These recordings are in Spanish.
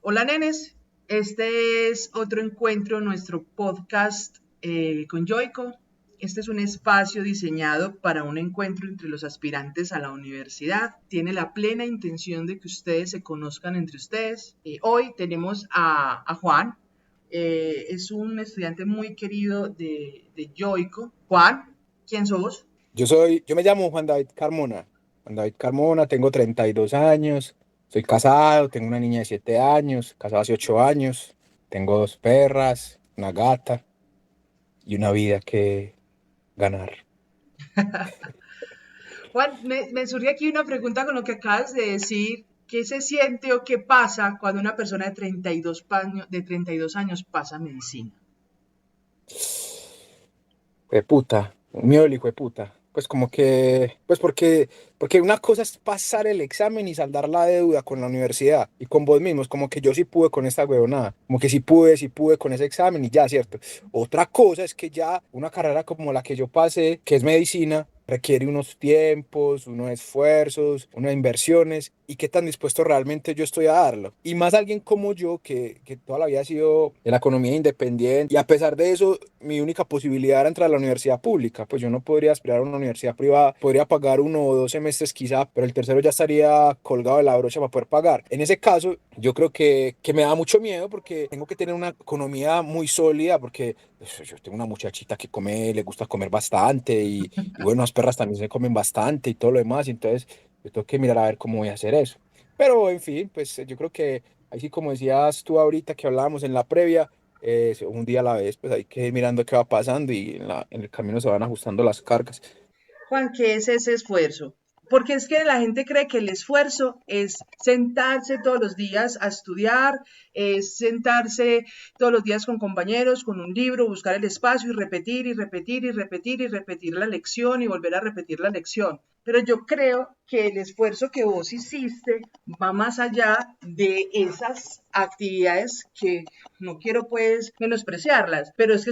Hola nenes, este es otro encuentro, nuestro podcast con Joico. Este es un espacio diseñado para un encuentro entre los aspirantes a la universidad. Tiene la plena intención de que ustedes se conozcan entre ustedes. Hoy tenemos a Juan, es un estudiante muy querido de Joico. Juan, ¿quién sos? Yo me llamo Juan David Carmona. Juan David Carmona, tengo 32 años, soy casado, tengo una niña de 7 años, casado hace 8 años, tengo 2 perras, una gata y una vida que ganar. Juan, me surge aquí una pregunta con lo que acabas de decir. ¿Qué se siente o qué pasa cuando una persona de 32 años pasa medicina? Fue puta, un miedo el hijo de puta. Pues como que, porque una cosa es pasar el examen y saldar la deuda con la universidad y con vos mismos, como que yo sí pude con esta huevonada, como que sí pude con ese examen y ya, ¿cierto? Otra cosa es que ya una carrera como la que yo pasé, que es medicina, requiere unos tiempos, unos esfuerzos, unas inversiones y qué tan dispuesto realmente yo estoy a darlo. Y más alguien como yo, que toda la vida ha sido en la economía independiente y a pesar de eso, mi única posibilidad era entrar a la universidad pública, pues yo no podría aspirar a una universidad privada, podría pagar 1 o 2 semestres quizá, pero el tercero ya estaría colgado de la brocha para poder pagar. En ese caso, yo creo que me da mucho miedo porque tengo que tener una economía muy sólida, porque pues, yo tengo una muchachita que come, le gusta comer bastante y bueno, las perras también se comen bastante y todo lo demás, y entonces yo tengo que mirar a ver cómo voy a hacer eso. Pero en fin, pues yo creo que así como decías tú ahorita que hablábamos en la previa, un día a la vez, pues hay que ir mirando qué va pasando y en el camino se van ajustando las cargas. Juan, ¿qué es ese esfuerzo? Porque es que la gente cree que el esfuerzo es sentarse todos los días a estudiar, es sentarse todos los días con compañeros, con un libro, buscar el espacio y repetir y repetir y repetir y repetir la lección y volver a repetir la lección. Pero yo creo que el esfuerzo que vos hiciste va más allá de esas actividades que no quiero pues menospreciarlas, pero es que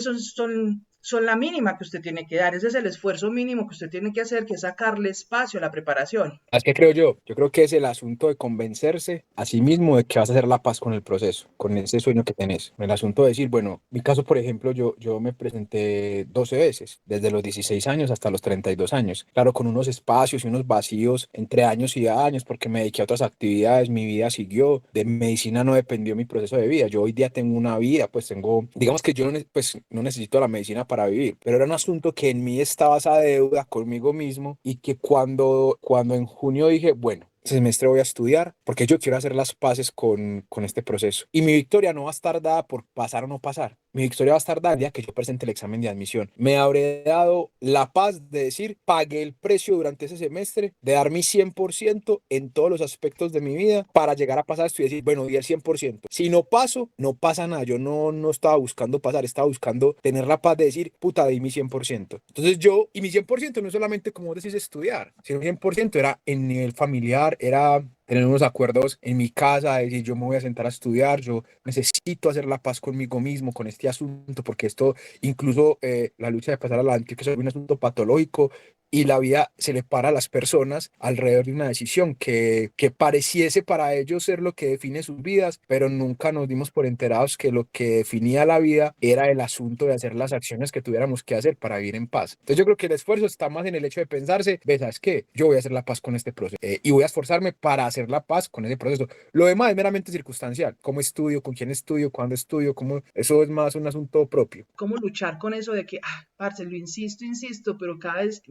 son la mínima que usted tiene que dar. Ese es el esfuerzo mínimo que usted tiene que hacer, que es sacarle espacio a la preparación. Es que creo yo creo que es el asunto de convencerse a sí mismo de que vas a hacer la paz con el proceso, con ese sueño que tenés. El asunto de decir, bueno, mi caso, por ejemplo, yo me presenté 12 veces, desde los 16 años hasta los 32 años. Claro, con unos espacios y unos vacíos entre años y años, porque me dediqué a otras actividades, mi vida siguió, de medicina no dependió mi proceso de vida. Yo hoy día tengo una vida, pues tengo, digamos que yo no, pues, no necesito la medicina para vivir, pero era un asunto que en mí estaba esa deuda conmigo mismo y que cuando en junio dije, bueno, este semestre voy a estudiar porque yo quiero hacer las paces con este proceso. Y mi victoria no va a estar dada por pasar o no pasar. Mi victoria va a estar dada el día que yo presente el examen de admisión. Me habré dado la paz de decir, pagué el precio durante ese semestre, de dar mi 100% en todos los aspectos de mi vida para llegar a pasar esto y decir, bueno, di el 100%. Si no paso, no pasa nada. Yo no estaba buscando pasar, estaba buscando tener la paz de decir, puta, di mi 100%. Entonces yo, y mi 100% no es solamente como decís estudiar, sino mi 100% era en nivel familiar, era tener unos acuerdos en mi casa, decir yo me voy a sentar a estudiar, yo necesito hacer la paz conmigo mismo, con este asunto, porque esto, incluso la lucha de pasar adelante, que es un asunto patológico, y la vida se le para a las personas alrededor de una decisión que pareciese para ellos ser lo que define sus vidas, pero nunca nos dimos por enterados que lo que definía la vida era el asunto de hacer las acciones que tuviéramos que hacer para vivir en paz. Entonces yo creo que el esfuerzo está más en el hecho de pensarse, ves, ¿sabes qué? Yo voy a hacer la paz con este proceso y voy a esforzarme para hacer la paz con ese proceso. Lo demás es meramente circunstancial, cómo estudio, con quién estudio, cuándo estudio, cómo, eso es más un asunto propio. ¿Cómo luchar con eso de que, parce, lo insisto, insisto, pero cada vez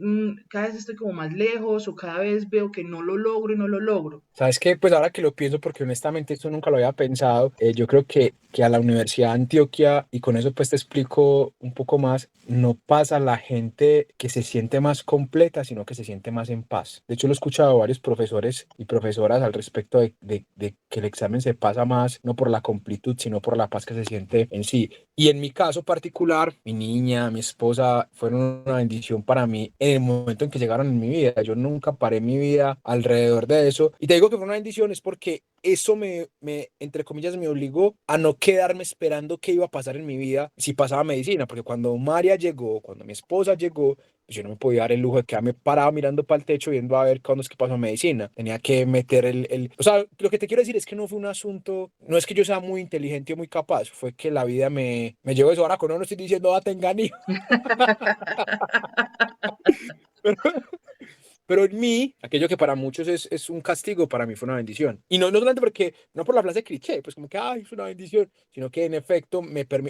estoy como más lejos o cada vez veo que no lo logro y no lo logro? ¿Sabes qué? Pues ahora que lo pienso, porque honestamente esto nunca lo había pensado, yo creo que a la Universidad de Antioquia, y con eso pues te explico un poco más, no pasa la gente que se siente más completa, sino que se siente más en paz. De hecho, lo he escuchado a varios profesores y profesoras al respecto de que el examen se pasa más, no por la completud, sino por la paz que se siente en sí. Y en mi caso particular, mi niña, mi esposa, fueron una bendición para mí en el momento en que llegaron en mi vida. Yo nunca paré mi vida alrededor de eso. Y te digo que fue una bendición es porque eso entre comillas, me obligó a no quedarme esperando qué iba a pasar en mi vida si pasaba medicina, porque cuando María llegó, cuando mi esposa llegó, pues yo no me podía dar el lujo de quedarme parado mirando para el techo viendo a ver cuándo es que pasó medicina. Tenía que meter O sea, lo que te quiero decir es que no fue un asunto, no es que yo sea muy inteligente o muy capaz, fue que la vida me llevó eso. Ahora con no estoy diciendo, ah, tengan hijos. Pero en mí, aquello que para muchos es un castigo, para mí fue una bendición. Y no solamente porque, no por la frase cliché, pues como que, ay, es una bendición, sino que en efecto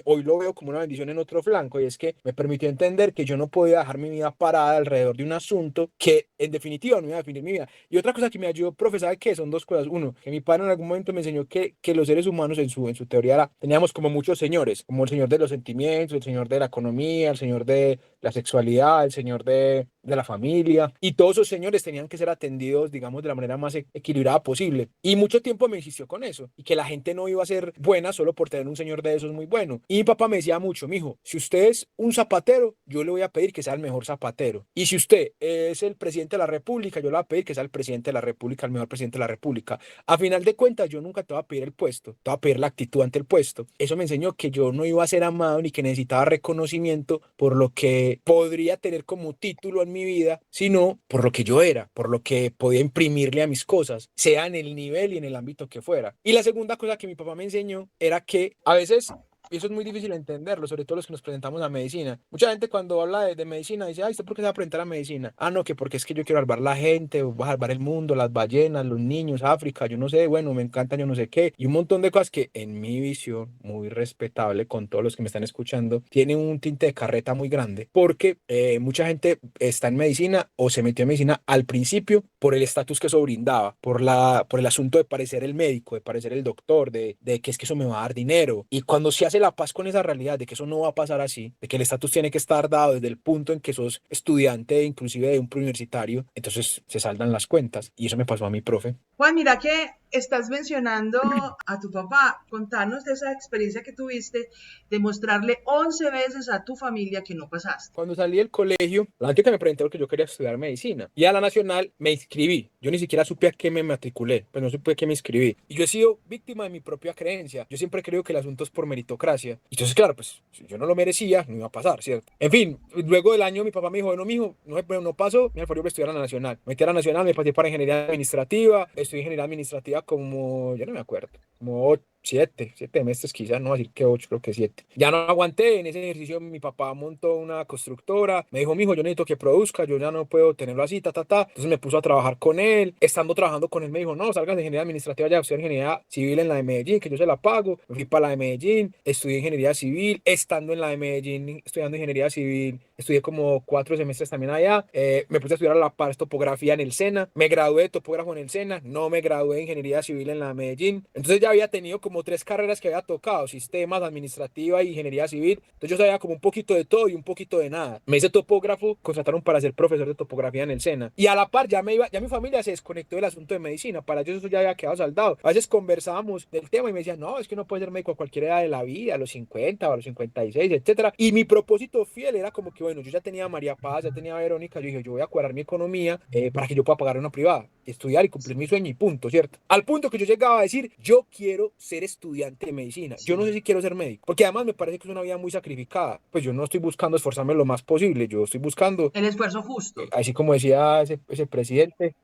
hoy lo veo como una bendición en otro flanco, y es que me permitió entender que yo no podía dejar mi vida parada alrededor de un asunto que en definitiva no iba a definir mi vida. Y otra cosa que me ayudó, profe, ¿sabe qué? Son dos cosas. Uno, que mi padre en algún momento me enseñó que los seres humanos en su teoría teníamos como muchos señores, como el señor de los sentimientos, el señor de la economía, el señor de la sexualidad, el señor de la familia, y todos esos señores tenían que ser atendidos, digamos, de la manera más equilibrada posible. Y mucho tiempo me insistió con eso, y que la gente no iba a ser buena solo por tener un señor de esos muy bueno. Y mi papá me decía mucho, mijo, si usted es un zapatero, yo le voy a pedir que sea el mejor zapatero. Y si usted es el presidente de la República, yo le voy a pedir que sea el presidente de la República, el mejor presidente de la República. A final de cuentas, yo nunca te voy a pedir el puesto, te voy a pedir la actitud ante el puesto. Eso me enseñó que yo no iba a ser amado ni que necesitaba reconocimiento por lo que podría tener como título en mi vida, sino por lo que yo era, por lo que podía imprimirle a mis cosas, sea en el nivel y en el ámbito que fuera. Y la segunda cosa que mi papá me enseñó era que a veces, y eso es muy difícil entenderlo, sobre todo los que nos presentamos a medicina. Mucha gente cuando habla de medicina dice, ay, ¿usted por qué se va a presentar a medicina? Ah, no, que porque es que yo quiero salvar la gente, voy a salvar el mundo, las ballenas, los niños, África, yo no sé, bueno, me encanta, yo no sé qué. Y un montón de cosas que en mi visión, muy respetable con todos los que me están escuchando, tienen un tinte de carreta muy grande, porque mucha gente está en medicina o se metió en medicina al principio por el estatus que eso brindaba, por el asunto de parecer el médico, de parecer el doctor, de que es que eso me va a dar dinero. Y cuando se hace la paz con esa realidad de que eso no va a pasar así, de que el estatus tiene que estar dado desde el punto en que sos estudiante, inclusive de un preuniversitario, entonces se saldan las cuentas. Y eso me pasó a mi profe. Juan, mira que estás mencionando a tu papá. Contanos de esa experiencia que tuviste de mostrarle 11 veces a tu familia que no pasaste. Cuando salí del colegio, la que me presenté porque yo quería estudiar medicina. Y a la nacional me inscribí. Yo ni siquiera supe a qué me matriculé, pues no supe a qué me inscribí. Y yo he sido víctima de mi propia creencia. Yo siempre creo que el asunto es por meritocracia. Y entonces, claro, pues si yo no lo merecía, no iba a pasar, ¿cierto? En fin, luego del año mi papá me dijo, bueno, mijo, no pasó, me alfajó a estudiar a la nacional. Me metí a la nacional, me pasé para ingeniería administrativa. Estudié ingeniería administrativa como, yo no me acuerdo, como 7 meses quizás, no voy a decir que 8, creo que 7. Ya no aguanté, en ese ejercicio mi papá montó una constructora, me dijo, mijo, yo necesito que produzca, yo ya no puedo tenerlo así, Entonces me puso a trabajar con él, estando trabajando con él me dijo, no, salgas de ingeniería administrativa, ya estudié ingeniería civil en la de Medellín, que yo se la pago. Me fui para la de Medellín, estudié ingeniería civil, estando en la de Medellín, estudiando ingeniería civil, estudié como 4 semestres también allá, me puse a estudiar a la par topografía en el SENA, me gradué de topógrafo en el SENA, no me gradué de ingeniería civil en la de Medellín, entonces ya había tenido como 3 carreras que había tocado, sistemas, administrativa y ingeniería civil. Entonces yo sabía como un poquito de todo y un poquito de nada. Me hice topógrafo, contrataron para ser profesor de topografía en el SENA. Y a la par ya mi familia se desconectó del asunto de medicina. Para ellos eso ya había quedado saldado. A veces conversábamos del tema y me decían, no, es que no puede ser médico a cualquier edad de la vida, a los 50 o a los 56, etcétera. Y mi propósito fiel era como que, bueno, yo ya tenía a María Paz, ya tenía a Verónica. Yo dije, yo voy a cuadrar mi economía para que yo pueda pagar una privada, estudiar y cumplir mi sueño y punto, ¿cierto? Al punto que yo llegaba a decir, yo quiero ser estudiante de medicina. Yo no sé si quiero ser médico, porque además me parece que es una vida muy sacrificada. Pues yo no estoy buscando esforzarme lo más posible, yo estoy buscando, El esfuerzo justo. así como decía ese presidente,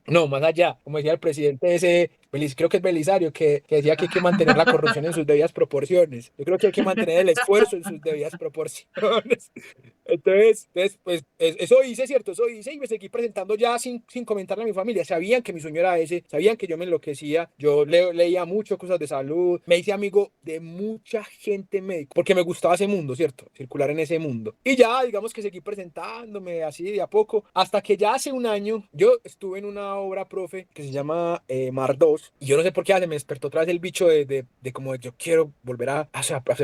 no, más allá, como decía el presidente ese, creo que es Belisario, que decía que hay que mantener la corrupción en sus debidas proporciones. Yo creo que hay que mantener el esfuerzo en sus debidas proporciones. Entonces pues eso hice, ¿cierto? Eso hice y me seguí presentando ya sin comentarle a mi familia. Sabían que mi sueño era ese, sabían que yo me enloquecía, yo leía mucho cosas de salud, me hice amigo de mucha gente médica, porque me gustaba ese mundo, ¿cierto? Circular en ese mundo. Y ya, digamos que seguí presentándome así de a poco, hasta que ya hace un año yo estuve en una obra, profe, que se llama Mar 2, y yo no sé por qué se me despertó otra vez el bicho de como yo quiero volver a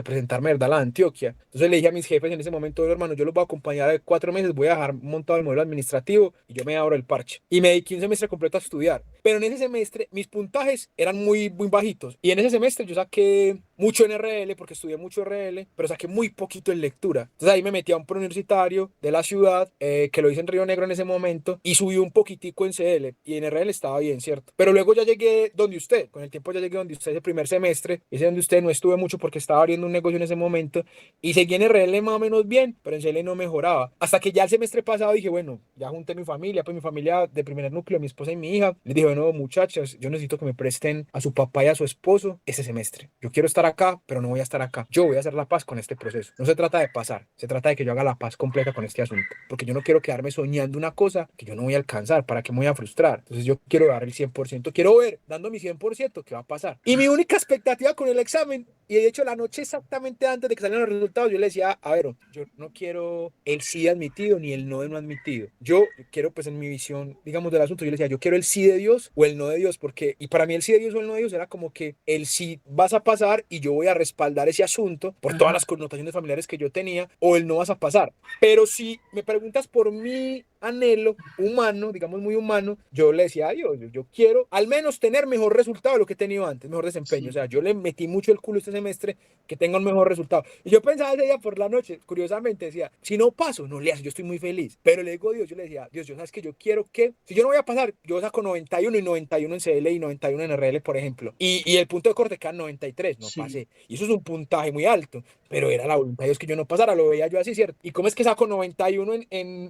presentarme, ¿verdad? A la Antioquia. Entonces le dije a mis jefes en ese momento, hermano, yo los voy a acompañar de 4 meses, voy a dejar montado el modelo administrativo y yo me abro el parche. Y me dediqué un semestre completo a estudiar. Pero en ese semestre mis puntajes eran muy, muy bajitos. Y en ese semestre yo saqué mucho en RL, porque estudié mucho RL, pero saqué muy poquito en lectura. Entonces ahí me metí a un preuniversitario de la ciudad, que lo hice en Río Negro en ese momento, y subí un poquitico en CL, y en RL estaba bien, ¿cierto? Pero luego ya llegué donde usted, con el tiempo ya llegué donde usted ese primer semestre, ese donde usted no estuve mucho porque estaba abriendo un negocio en ese momento, y seguí en RL más o menos bien, pero en CL no mejoraba. Hasta que ya el semestre pasado dije, bueno, ya junté mi familia, pues mi familia de primer núcleo, mi esposa y mi hija. Les dije, bueno, muchachas, yo necesito que me presten a su papá y a su esposo ese semestre. Yo quiero estar acá, pero no voy a estar acá. Yo voy a hacer la paz con este proceso. No se trata de pasar, se trata de que yo haga la paz completa con este asunto. Porque yo no quiero quedarme soñando una cosa que yo no voy a alcanzar. ¿Para qué me voy a frustrar? Entonces yo quiero dar el 100%. Quiero ver, dando mi 100%, qué va a pasar. Y mi única expectativa con el examen, y de hecho la noche exactamente antes de que salieran los resultados, yo le decía, a ver, yo no quiero el sí admitido ni el no de no admitido. Yo quiero, pues en mi visión, digamos, del asunto, yo le decía, yo quiero el sí de Dios o el no de Dios, porque, y para mí el sí de Dios o el no de Dios era como que el sí vas a pasar y yo voy a respaldar ese asunto por todas las connotaciones familiares que yo tenía, o el no vas a pasar. Pero si me preguntas por mi anhelo humano, digamos muy humano, yo le decía a Dios, yo quiero al menos tener mejor resultado de lo que he tenido antes, mejor desempeño. Sí. O sea, yo le metí mucho el culo este semestre, que tenga un mejor resultado. Y yo pensaba ese día por la noche, curiosamente, decía, si no paso, no le hace, yo estoy muy feliz. Pero le digo a Dios, yo le decía, Dios, yo sabes que yo quiero que, si yo no voy a pasar, yo saco 91 y 91 en CL y 91 en RL, por ejemplo. Y el punto de corte queda 93, no pasé. Y eso es un puntaje muy alto, pero era la voluntad de Dios que yo no pasara, lo veía yo así, ¿cierto? ¿Y cómo es que saco 91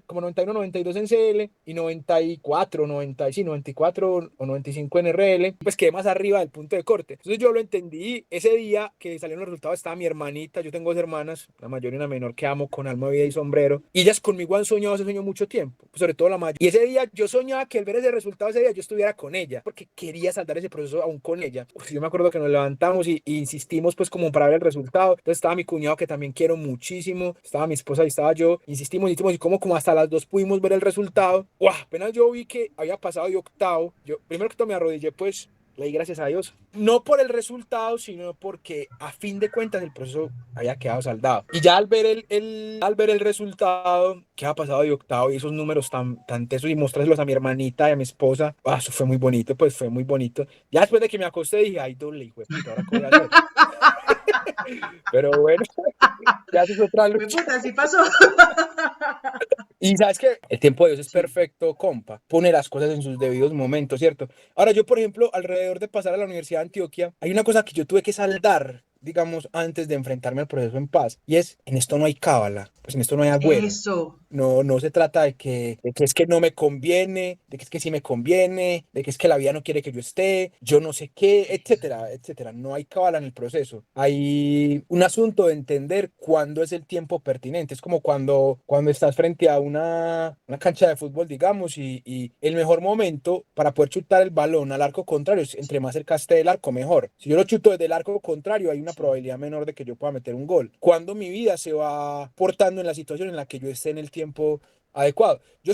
como 91, 92 en CL y 94, 90, sí, 94 o 95 en RL? Pues quedé más arriba del punto de corte. Entonces yo lo entendí ese día que salieron los resultados. Estaba mi hermanita, yo tengo dos hermanas, una mayor y una menor, que amo con alma, vida y sombrero, y ellas conmigo han soñado ese sueño mucho tiempo, pues sobre todo la mayor. Y ese día yo soñaba que al ver ese resultado, ese día yo estuviera con ella, porque quería saldar ese proceso aún con ella. Uf, yo me acuerdo que nos levantamos y insistimos pues como para ver el resultado. Entonces estaba mi cuñado, que también quiero muchísimo, estaba mi esposa y estaba yo, insistimos y como hasta las 2 pudimos ver el resultado. ¡Wow! Apenas yo vi que había pasado de octavo, yo primero que todo me arrodillé, pues le di gracias a Dios, no por el resultado, sino porque a fin de cuentas el proceso había quedado saldado. Y ya al ver al ver el resultado, que ha pasado de octavo y esos números tan tesos, y mostrárselos a mi hermanita y a mi esposa, eso fue muy bonito, pues fue muy bonito. Ya después de que me acosté dije, ay, doble, hijo de puta, ¿ahora qué voy a hacer? Pero bueno, ya es otra lucha. Puta, así pasó. Y sabes que el tiempo de Dios es Sí. perfecto, compa. Pone las cosas en sus debidos momentos, ¿cierto? Ahora, yo, por ejemplo, alrededor de pasar a la Universidad de Antioquia, hay una cosa que yo tuve que saldar, digamos, antes de enfrentarme al proceso en paz. Y es, en esto no hay cábala, pues en esto no hay agüero. Eso. No se trata de que es que no me conviene, de que es que sí me conviene, de que es que la vida no quiere que yo esté, yo no sé qué, etcétera, etcétera. No hay cábala en el proceso. Hay un asunto de entender cuándo es el tiempo pertinente. Es como cuando estás frente a una cancha de fútbol, digamos, y el mejor momento para poder chutar el balón al arco contrario es entre más cerca esté del arco, mejor. Si yo lo chuto desde el arco contrario, hay una probabilidad menor de que yo pueda meter un gol. Cuando mi vida se va portando en la situación en la que yo esté en el tiempo adecuado. Yo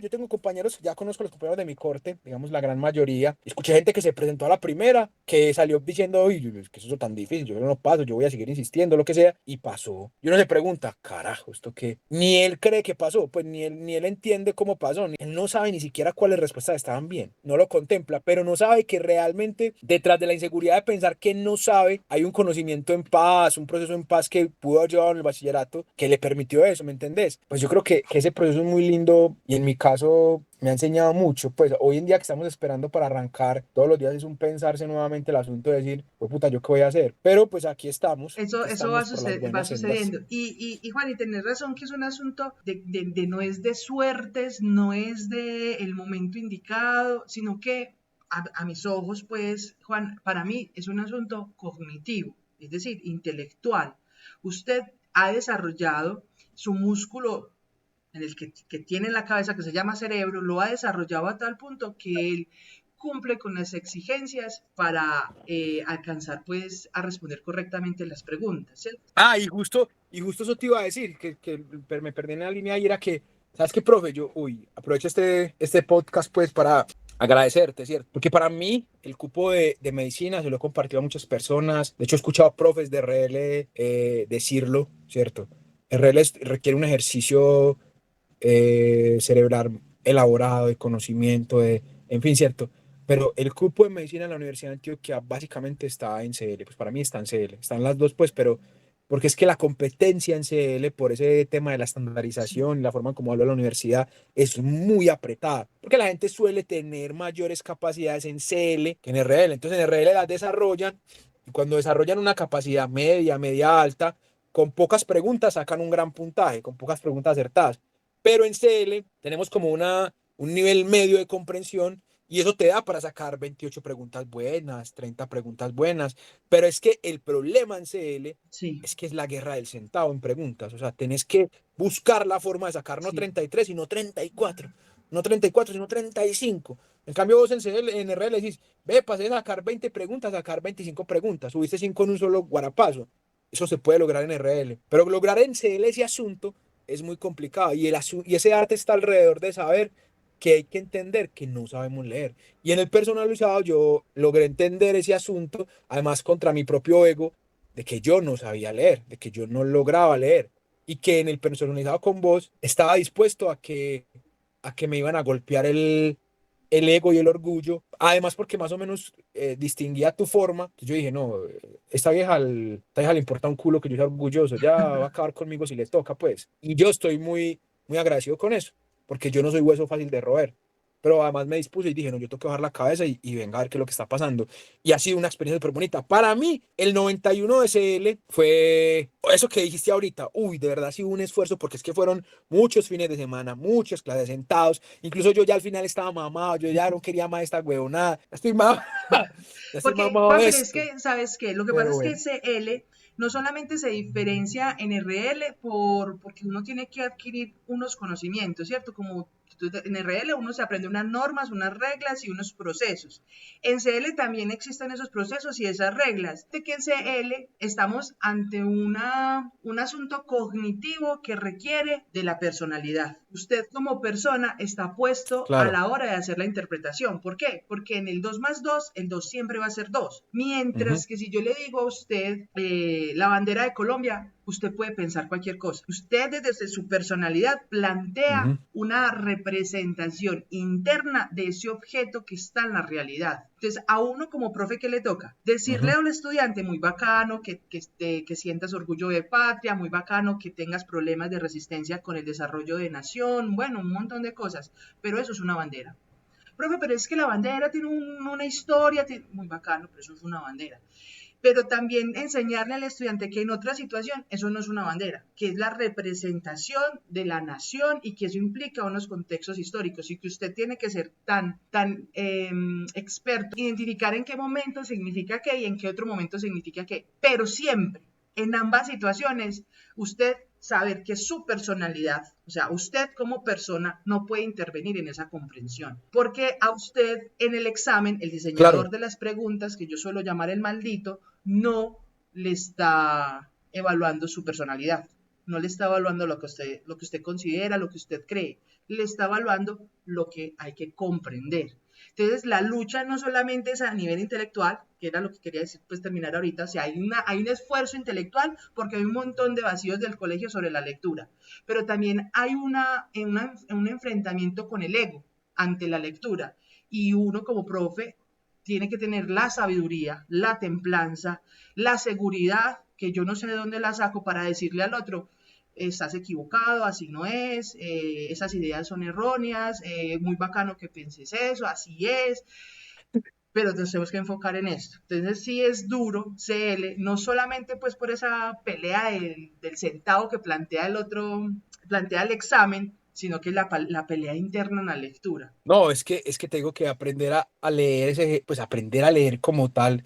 tengo compañeros, ya conozco a los compañeros de mi corte, digamos la gran mayoría. Escuché gente que se presentó a la primera, que salió diciendo, uy, es que eso es tan difícil, yo no paso, yo voy a seguir insistiendo, lo que sea, y pasó. Y uno se pregunta, carajo, ¿esto qué? Ni él cree que pasó, pues ni él entiende cómo pasó, él no sabe ni siquiera cuáles respuestas estaban bien, no lo contempla, pero no sabe que realmente detrás de la inseguridad de pensar que no sabe, hay un conocimiento en paz, un proceso en paz que pudo haber llevado en el bachillerato, que le permitió eso, ¿me entendés? Pues yo creo que ese proceso es muy lindo, y en mi caso me ha enseñado mucho. Pues hoy en día que estamos esperando para arrancar, todos los días es un pensarse nuevamente el asunto de decir, pues puta, ¿yo qué voy a hacer? Pero pues Eso aquí estamos por va las buenas sendas. sucediendo. Y Juan, y tenés razón que es un asunto de no es de suertes, no es de el momento indicado, sino que a mis ojos, pues, Juan, para mí es un asunto cognitivo, es decir, intelectual. Usted ha desarrollado su músculo en el que tiene en la cabeza, que se llama cerebro, lo ha desarrollado a tal punto que él cumple con las exigencias para alcanzar pues a responder correctamente las preguntas, ¿cierto? Y justo eso te iba a decir, que me perdí en la línea y era que, ¿sabes qué, profe? Aprovecho este podcast pues para agradecerte, ¿cierto? Porque para mí el cupo de medicina se lo he compartido a muchas personas. De hecho, he escuchado a profes de RL decirlo, ¿cierto? RL requiere un ejercicio cerebral elaborado, de conocimiento, en fin, ¿cierto? Pero el cupo de medicina en la Universidad de Antioquia básicamente está en CL, pues para mí está en CL, están las dos pues, pero porque es que la competencia en CL por ese tema de la Sí, estandarización y la forma como habla la universidad es muy apretada, porque la gente suele tener mayores capacidades en CL que en RL, entonces en RL las desarrollan y cuando desarrollan una capacidad media, media alta, con pocas preguntas sacan un gran puntaje, con pocas preguntas acertadas, pero en CL tenemos como un nivel medio de comprensión y eso te da para sacar 28 preguntas buenas, 30 preguntas buenas. Pero es que el problema en CL sí, es que es la guerra del centavo en preguntas. O sea, tenés que buscar la forma de sacar no sí. 33, sino 34. No 34, sino 35. En cambio, vos en, CL, en RL decís, ve, pasé a sacar 20 preguntas, a sacar 25 preguntas. Subiste 5 en un solo guarapazo. Eso se puede lograr en RL. Pero lograr en CL ese asunto es muy complicado. Y ese arte está alrededor de saber que hay que entender que no sabemos leer. Y en el personalizado yo logré entender ese asunto, además contra mi propio ego, de que yo no sabía leer, de que yo no lograba leer. Y que en el personalizado con vos estaba dispuesto a que me iban a golpear el ego y el orgullo. Además, porque más o menos distinguía tu forma. Yo dije, no, esta vieja le importa un culo que yo sea orgulloso. Ya va a acabar conmigo si le toca, pues. Y yo estoy muy, muy agradecido con eso porque yo no soy hueso fácil de roer. Pero además me dispuse y dije, no, yo tengo que bajar la cabeza y venga a ver qué es lo que está pasando. Y ha sido una experiencia súper bonita. Para mí, el 91 de CL fue eso que dijiste ahorita. Uy, de verdad ha sido un esfuerzo porque es que fueron muchos fines de semana, muchas clases sentados. Incluso yo ya al final estaba mamado, yo ya no quería más esta huevonada. Ya estoy mamado, ya estoy Porque, mamado Juan, de pero es esto. que, ¿sabes qué? Lo que pasa Pero es que bueno. CL no solamente se diferencia en RL porque uno tiene que adquirir unos conocimientos, ¿cierto? Como en RL uno se aprende unas normas, unas reglas y unos procesos. En CL también existen esos procesos y esas reglas. De que en CL estamos ante un asunto cognitivo que requiere de la personalidad. Usted como persona está puesto a Claro. la hora de hacer la interpretación. ¿Por qué? Porque en el 2 más 2 el 2 siempre va a ser 2. Ujú, Mientras que si yo le digo a usted la bandera de Colombia, usted puede pensar cualquier cosa. Usted desde su personalidad plantea ujú, una representación interna de ese objeto que está en la realidad. Entonces, a uno como profe, ¿qué le toca? Decirle ujú, a un estudiante muy bacano, que sientas orgullo de patria, muy bacano, que tengas problemas de resistencia con el desarrollo de nación, bueno, un montón de cosas, pero eso es una bandera. Profe, pero es que la bandera tiene una historia, muy bacano, pero eso es una bandera. Pero también enseñarle al estudiante que en otra situación eso no es una bandera, que es la representación de la nación y que eso implica unos contextos históricos y que usted tiene que ser tan experto, identificar en qué momento significa qué y en qué otro momento significa qué, pero siempre en ambas situaciones usted saber que su personalidad, o sea, usted como persona no puede intervenir en esa comprensión, porque a usted en el examen, el diseñador claro. de las preguntas, que yo suelo llamar el maldito, no le está evaluando su personalidad, no le está evaluando lo que usted considera, lo que usted cree, le está evaluando lo que hay que comprender. Entonces, la lucha no solamente es a nivel intelectual, que era lo que quería decir, pues terminar ahorita, o sea, hay un esfuerzo intelectual porque hay un montón de vacíos del colegio sobre la lectura, pero también hay un enfrentamiento con el ego ante la lectura y uno como profe tiene que tener la sabiduría, la templanza, la seguridad, que yo no sé de dónde la saco para decirle al otro, estás equivocado, así no es, esas ideas son erróneas, muy bacano que penses eso, así es, pero nos tenemos que enfocar en esto. Entonces sí es duro CL, no solamente pues por esa pelea del centavo que plantea el otro, plantea el examen, sino que la pelea interna en la lectura. No, es que te digo que aprender a leer, pues aprender a leer como tal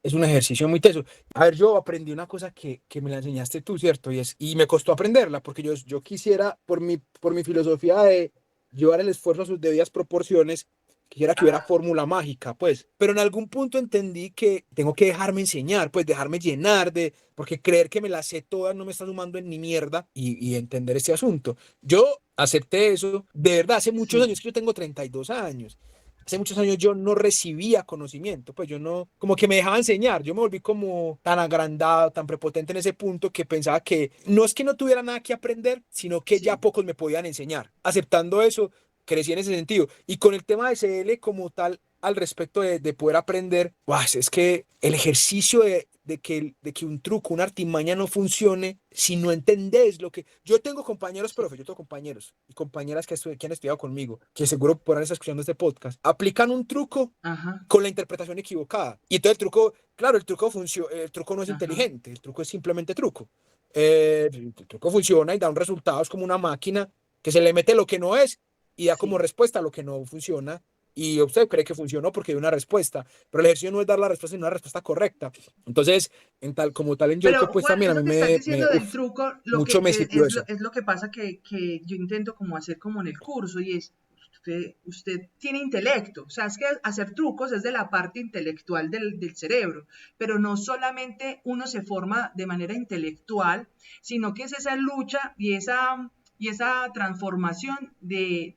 es un ejercicio muy teso. A ver, yo aprendí una cosa que me la enseñaste tú, ¿cierto? Y me costó aprenderla, porque yo quisiera, por mi filosofía de llevar el esfuerzo a sus debidas proporciones, quisiera que hubiera fórmula mágica, pues. Pero en algún punto entendí que tengo que dejarme enseñar, pues dejarme llenar porque creer que me las sé todas no me está sumando en ni mierda y entender este asunto. Yo acepté eso, de verdad, hace muchos Sí, años, que yo tengo 32 años, hace muchos años yo no recibía conocimiento, pues yo no, como que me dejaba enseñar, yo me volví como tan agrandado, tan prepotente en ese punto que pensaba que no es que no tuviera nada que aprender, sino que ya sí, pocos me podían enseñar. Aceptando eso, crecí en ese sentido. Y con el tema de CL como tal, al respecto de poder aprender, es que el ejercicio de que un truco, una artimaña no funcione, si no entendés lo que... Yo tengo compañeros, profe, yo tengo compañeros y compañeras que han estudiado conmigo, que seguro podrán estar escuchando este podcast, aplican un truco Ajá, con la interpretación equivocada. Y entonces el truco, claro, el truco no es ajá. inteligente, el truco es simplemente truco. El truco funciona y da un resultado, es como una máquina que se le mete lo que no es y da como Sí. respuesta lo que no funciona. Y usted cree que funcionó porque hay una respuesta, pero el ejercicio no es dar la respuesta, sino una respuesta correcta. Entonces, como tal en Pero Yolko, pues Juan, también a eso mí que estás diciendo del truco, lo mucho me que sirvió eso. es lo que pasa que yo intento como hacer como en el curso y es, usted tiene intelecto, o sea, es que hacer trucos es de la parte intelectual del cerebro, pero no solamente uno se forma de manera intelectual, sino que es esa lucha y esa transformación del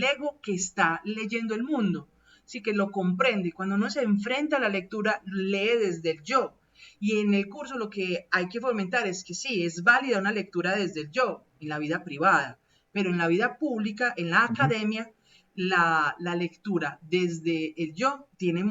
ego que está leyendo el mundo, sí que lo comprende. Y cuando uno se enfrenta a la lectura, lee desde el yo. Y en el curso lo que hay que fomentar es que sí, es válida una lectura desde el yo, en la vida privada, pero en la vida pública, en la Ujú. academia, la lectura desde el yo tiene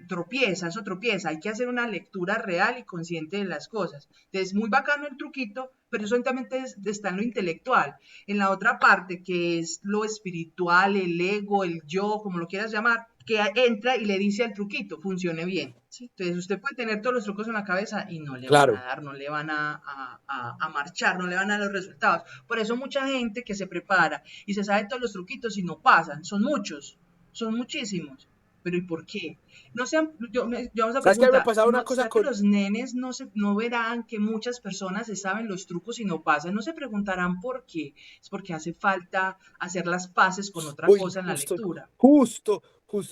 tropieza, eso tropieza, hay que hacer una lectura real y consciente de las cosas. Entonces, muy bacano el truquito, pero eso solamente está en lo intelectual. En la otra parte, que es lo espiritual, el ego, el yo, como lo quieras llamar, que entra y le dice al truquito, funcione bien. ¿Sí? Entonces usted puede tener todos los trucos en la cabeza y no le van a Claro. dar, no le van a marchar, no le van a dar los resultados. Por eso mucha gente que se prepara y se sabe todos los truquitos y no pasan, son muchos, son muchísimos. Pero ¿y por qué? No sean, yo hago esa ¿Sabes qué me ha pregunta, pasado una no, cosa ¿será que con... los nenes no verán que muchas personas se saben los trucos y no pasan? No se preguntarán por qué. Es porque hace falta hacer las paces con otra Uy, cosa en la lectura. justo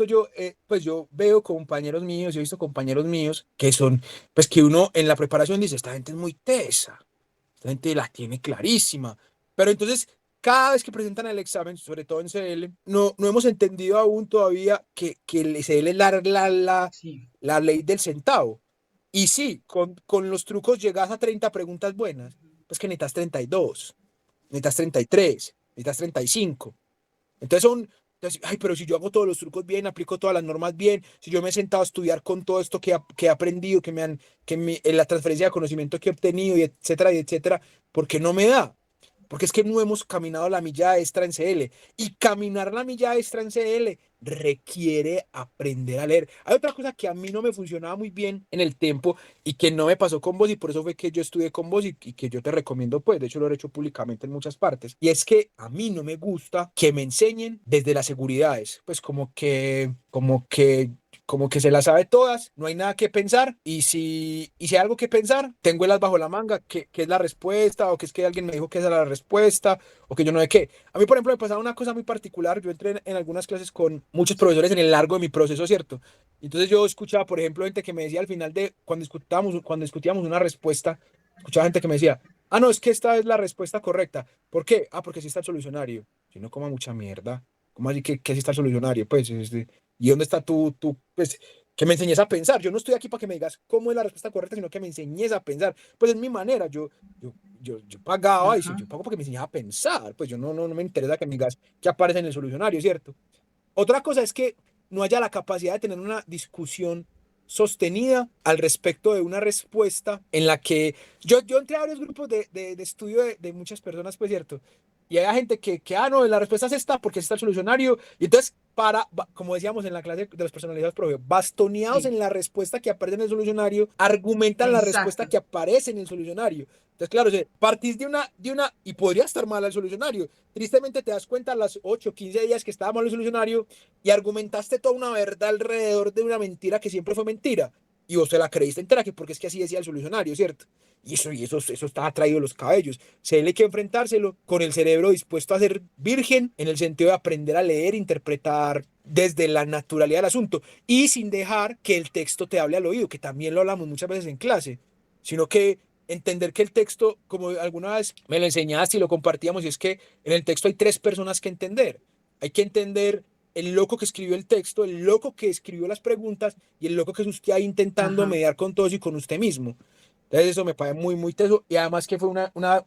yo, pues yo veo compañeros míos, yo he visto compañeros míos que son, pues que uno en la preparación dice, esta gente es muy tesa, esta gente la tiene clarísima, pero entonces cada vez que presentan el examen, sobre todo en CL, no hemos entendido aún todavía que el CL es Sí. la ley del centavo. Y sí, con los trucos llegas a 30 preguntas buenas, pues que necesitas 32, necesitas 33, necesitas 35. Entonces, ay, pero si yo hago todos los trucos bien, aplico todas las normas bien, si yo me he sentado a estudiar con todo esto que he aprendido, en la transferencia de conocimiento que he obtenido, y etcétera, ¿por qué no me da? Porque es que no hemos caminado la milla extra en CL. Y caminar la milla extra en CL requiere aprender a leer. Hay otra cosa que a mí no me funcionaba muy bien en el tiempo y que no me pasó con vos y por eso fue que yo estudié con vos y que yo te recomiendo, pues, de hecho lo he hecho públicamente en muchas partes. Y es que a mí no me gusta que me enseñen desde las seguridades, pues como que se las sabe todas, no hay nada que pensar y si hay algo que pensar, tengo el as bajo la manga, que es la respuesta o que es que alguien me dijo que esa era la respuesta o que yo no sé qué. A mí, por ejemplo, me pasaba una cosa muy particular, yo entré en algunas clases con muchos profesores en el largo de mi proceso, ¿cierto? Entonces yo escuchaba, por ejemplo, gente que me decía al final de cuando discutíamos una respuesta, escuchaba gente que me decía, ah, no, es que esta es la respuesta correcta. ¿Por qué? Ah, porque sí está el solucionario. Si no coma mucha mierda. ¿Cómo así que sí está el solucionario? Pues, ¿y dónde está pues, que me enseñes a pensar? Yo no estoy aquí para que me digas cómo es la respuesta correcta, sino que me enseñes a pensar. Pues es mi manera. Yo pagaba y si Ajá. yo pago porque me enseñes a pensar. Pues yo no me interesa que me digas qué aparece en el solucionario, ¿cierto? Otra cosa es que no haya la capacidad de tener una discusión sostenida al respecto de una respuesta en la que yo entré a varios grupos de estudio de muchas personas, pues cierto, y hay gente no, la respuesta es esta porque está el solucionario, y entonces como decíamos en la clase de los personalizados, profe, bastoneados Sí, en la respuesta que aparece en el solucionario, argumentan la respuesta exacto. que aparece en el solucionario. Entonces, claro, partís y podría estar mal el solucionario. Tristemente te das cuenta a las 8 o 15 días que estaba mal el solucionario y argumentaste toda una verdad alrededor de una mentira que siempre fue mentira. Y vos te la creíste entera, que porque es que así decía el solucionario, ¿cierto? Y eso está traído de los cabellos. Se tiene que enfrentárselo con el cerebro dispuesto a ser virgen en el sentido de aprender a leer, interpretar desde la naturalidad del asunto y sin dejar que el texto te hable al oído, que también lo hablamos muchas veces en clase, sino que entender que el texto, como alguna vez me lo enseñaste y lo compartíamos, y es que en el texto hay tres personas que entender. Hay que entender el loco que escribió el texto, el loco que escribió las preguntas y el loco que es usted ahí intentando Ajá. mediar con todos y con usted mismo. Entonces eso me parece muy, muy teso y además que fue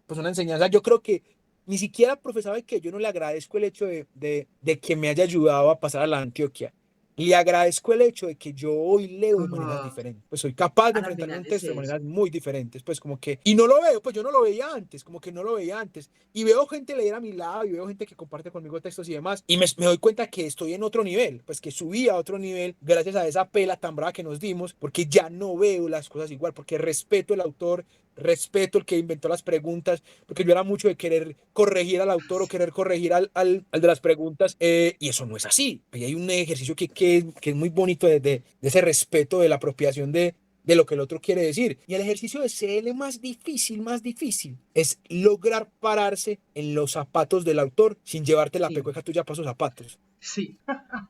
pues una enseñanza. Yo creo que ni siquiera, profesor, sabe que yo no le agradezco el hecho de que me haya ayudado a pasar a la Antioquia. le agradezco el hecho de que yo hoy leo de maneras Oh, diferentes. Pues soy capaz de a la enfrentarme a final un es texto de eso. maneras muy diferentes. Pues como que, y no lo veo, pues yo no lo veía antes, como que no lo veía antes. Y veo gente leer a mi lado y veo gente que comparte conmigo textos y demás. Y me doy cuenta que estoy en otro nivel, pues que subí a otro nivel gracias a esa pela tan brava que nos dimos, porque ya no veo las cosas igual, porque respeto el autor, respeto el que inventó las preguntas, porque yo era mucho de querer corregir al autor o querer corregir al de las preguntas, y eso no es así. Ahí hay un ejercicio que es muy bonito de ese respeto, de la apropiación de lo que el otro quiere decir. Y el ejercicio de CL más difícil, es lograr pararse en los zapatos del autor sin llevarte la Sí, pecueca tuya para esos zapatos. sí.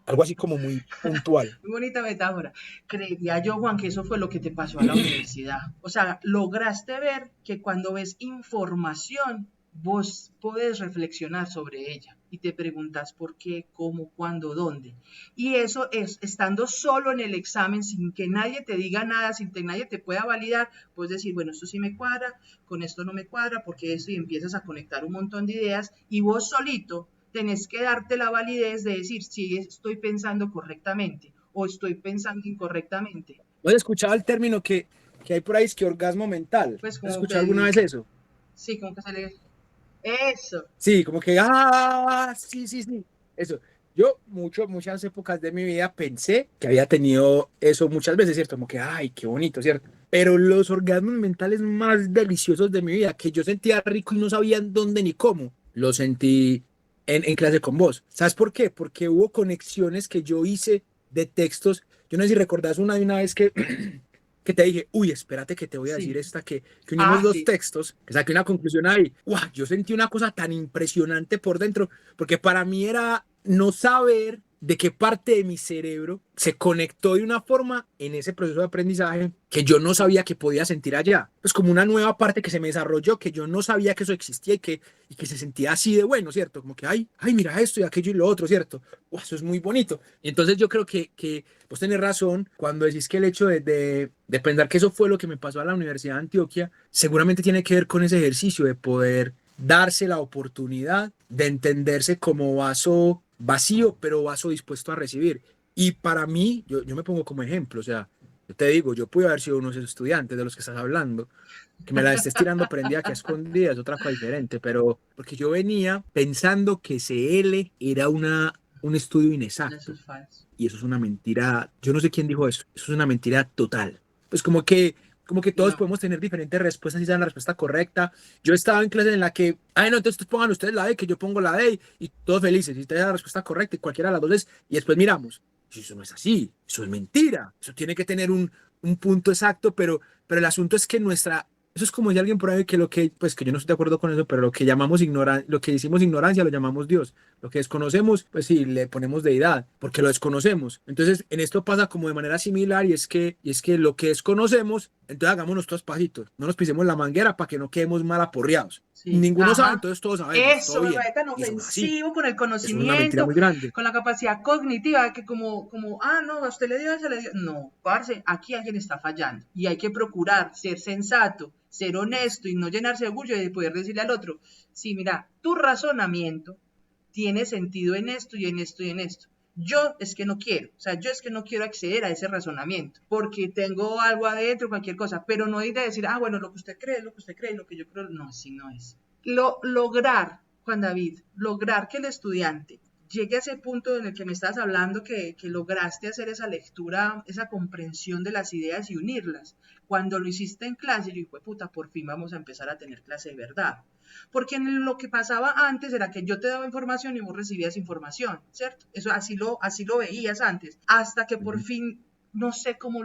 Algo así como muy puntual. Muy bonita metáfora. Creería yo, Juan, que eso fue lo que te pasó a la universidad. O sea, lograste ver que cuando ves información, vos podés reflexionar sobre ella y te preguntas por qué, cómo, cuándo, dónde. Y eso es estando solo en el examen, sin que nadie te diga nada, sin que nadie te pueda validar, puedes decir, bueno, esto sí me cuadra, con esto no me cuadra, porque esto, y empiezas a conectar un montón de ideas y vos solito tenés que darte la validez de decir si estoy pensando correctamente o estoy pensando incorrectamente. ¿Has escuchado el término que hay por ahí, es que orgasmo mental? Pues ¿Has como que escuchado alguna vez eso? sí, como que se le... Eso, Sí, como que, sí, sí, sí, eso. Yo muchas épocas de mi vida pensé que había tenido eso muchas veces, ¿cierto? Como que, ay, qué bonito, ¿cierto? Pero los orgasmos mentales más deliciosos de mi vida, que yo sentía rico y no sabía en dónde ni cómo, lo sentí en clase con vos. ¿Sabes por qué? Porque hubo conexiones que yo hice de textos. Yo no sé si recordás una vez que que te dije, uy, espérate que te voy a decir sí. esta, que unimos Ah, dos sí. textos, que saqué una conclusión ahí. ¡Wow! Yo sentí una cosa tan impresionante por dentro, porque para mí era no saber de qué parte de mi cerebro se conectó de una forma en ese proceso de aprendizaje que yo no sabía que podía sentir allá. Es como una nueva parte que se me desarrolló, que yo no sabía que eso existía y que se sentía así de bueno, ¿cierto? Como que, ay, mira esto y aquello y lo otro, ¿cierto? ¡Wow! Eso es muy bonito. Y entonces yo creo que vos tenés razón cuando decís que el hecho de pensar que eso fue lo que me pasó a la Universidad de Antioquia, seguramente tiene que ver con ese ejercicio de poder darse la oportunidad de entenderse como vaso vacío, pero vaso dispuesto a recibir. Y para mí, yo me pongo como ejemplo, o sea, yo te digo, yo pude haber sido uno de esos estudiantes de los que estás hablando, que me la estés tirando prendida que a escondidas es otra cosa diferente, pero porque yo venía pensando que CL era un estudio Eso inexacto. es falso. Y eso es una mentira, yo no sé quién dijo eso es una mentira total. Pues como que todos No, podemos tener diferentes respuestas y sean la respuesta correcta. Yo estaba en clase en la que, ay, no, entonces pongan ustedes la D, que yo pongo la D y todos felices, y ustedes la respuesta correcta y cualquiera de las dos es, y después miramos. Y eso no es así, eso es mentira, eso tiene que tener un punto exacto, pero el asunto es que eso es como si alguien por ahí que pues que yo no estoy de acuerdo con eso, pero lo que llamamos ignorancia, lo que decimos ignorancia lo llamamos Dios. Lo que desconocemos, pues sí, le ponemos deidad, porque lo desconocemos. Entonces, en esto pasa como de manera similar y es que lo que desconocemos, entonces hagamos nuestros pasitos. No nos pisemos la manguera para que no quedemos mal aporreados. sí. Ninguno sabe, Ajá. entonces todos sabemos, todo Eso me bien. parece tan Y eso no es así. ofensivo con el Eso es una mentira conocimiento, muy grande. con la capacidad cognitiva, que ah, no, a usted le dio, se le dio. No, parce, aquí alguien está fallando y hay que procurar ser sensato, ser honesto y no llenarse de orgullo y de poder decirle al otro, sí, mira, tu razonamiento tiene sentido en esto y en esto y en esto. Yo es que no quiero, o sea, yo es que no quiero acceder a ese razonamiento porque tengo algo adentro, cualquier cosa, pero no hay de decir, ah, bueno, lo que usted cree, lo que usted cree, lo que yo creo, no, así no es. Lograr, Juan David, lograr que el estudiante llegue a ese punto en el que me estás hablando, que lograste hacer esa lectura, esa comprensión de las ideas y unirlas. Cuando lo hiciste en clase, yo dije, puta, por fin vamos a empezar a tener clase de verdad. Porque en lo que pasaba antes era que yo te daba información y vos recibías información, ¿cierto? Eso así lo veías antes, hasta que por fin no sé cómo